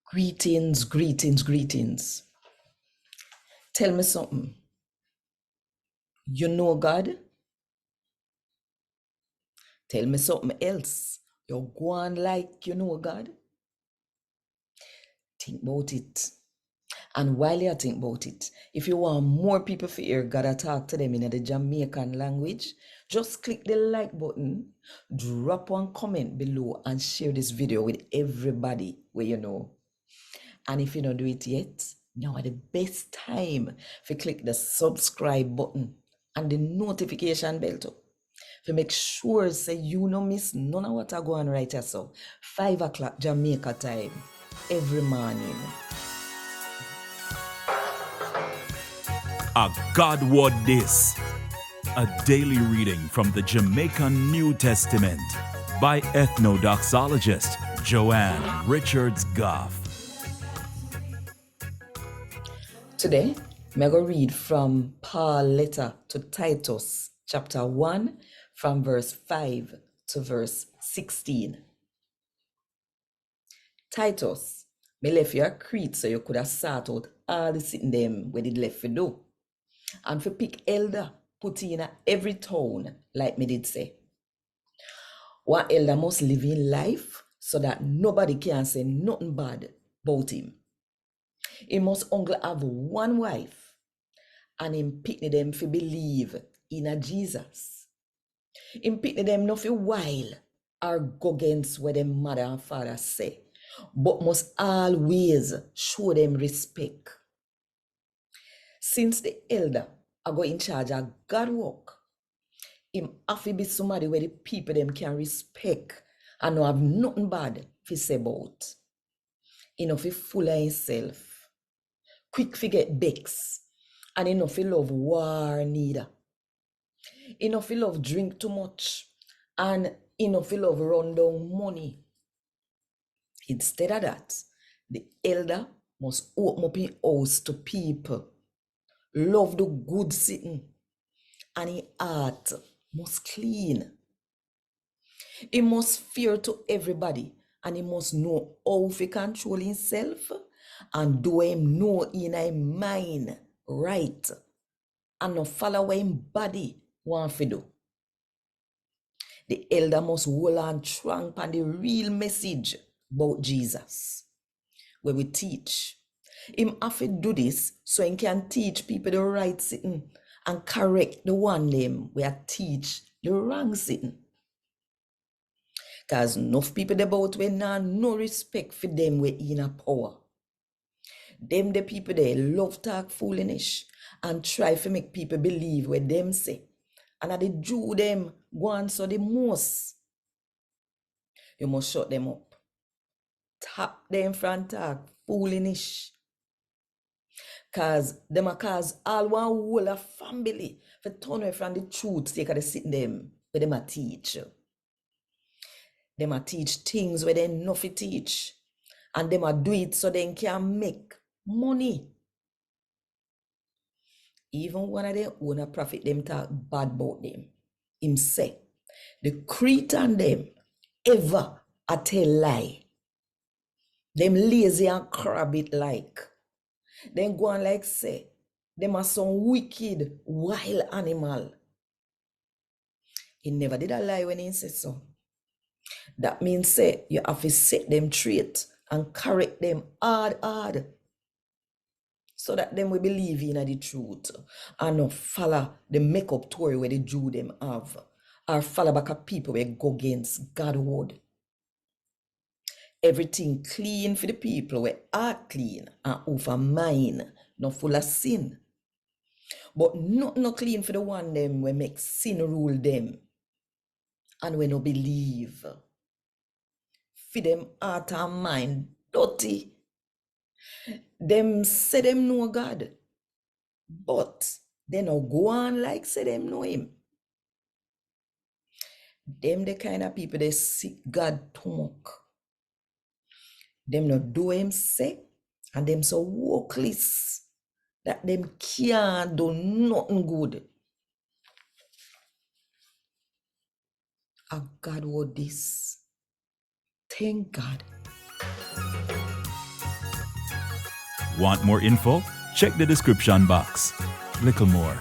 Greetings, greetings, greetings. Tell me something. You know God? Tell me something else. You're going like you know God? Think about it. And while you think about it, if you want more people to hear God talk to them in the Jamaican language, just click the like button, drop one comment below, and share this video with everybody where you know. And if you don't do it yet, now is the best time to click the subscribe button and the notification bell too. To make sure say you no miss none of what I go on right here. So 5 o'clock Jamaica time every morning. A God Word This, a daily reading from the Jamaican New Testament by Ethnodoxologist Joanne Richards Goffe. Today, I'm going to read from Paul's letter to Titus, chapter 1, from verse 5 to verse 16. Titus, me left you a Crete so you could have sort out all the sitting them where did left for do. And for pick elder, put in a every town, like me did say. One elder must live in life so that nobody can say nothing bad about him. He must only have one wife, and him pick them for believe in a Jesus. Him pick them not for while or go against what them mother and father say, but must always show them respect. Since the elder are go in charge of God work, him have to be somebody where the people them can respect and no have nothing bad to say about. Enough he full of himself, quick forget bex, and enough he love war neither. Enough he love drink too much, and enough he love run down money. Instead of that, the elder must open up his house to people, love the good sitting, and his heart must clean. He must fear to everybody, and he must know how to control himself and do him know in his mind right, and not follow what his body want to do. The elder must hold on strong on the real message about Jesus, where we teach. Him have to do this so he can teach people the right sitting and correct the one them where teach the wrong sitting. Because enough people about we now no respect for them we in a power. Them the people they love talk foolishness and try to make people believe what them say. And at the Jew them go on so the most. You must shut them up. Tap them front talk foolishness. Cause them a cause all one whole of family for turn away from the truth take they sit them where them a teach. Them a teach things where they know fi teach. And them a do it so they can make money. Even one of them own a prophet them talk bad about them. Him say, the Cretan them ever a tell lie. Them lazy and crab it like. Then go on like say, them are some wicked wild animal. He never did a lie when he said so. That means say you have to set them straight and correct them hard. So that them will believe in the truth and not follow the makeup story where the Jew them have, or follow back at people where go against God's word. Everything clean for the people where heart clean and over mind, not full of sin. But not clean for the one them where make sin rule them and we no believe. For them heart and mind dirty. Them say them know God, but they no go on like say them know him. Them the kind of people they seek God to mock. Them no do him say, and them so workless that them can't do nothing good. A God word this. Thank God. Want more info? Check the description box. Little more.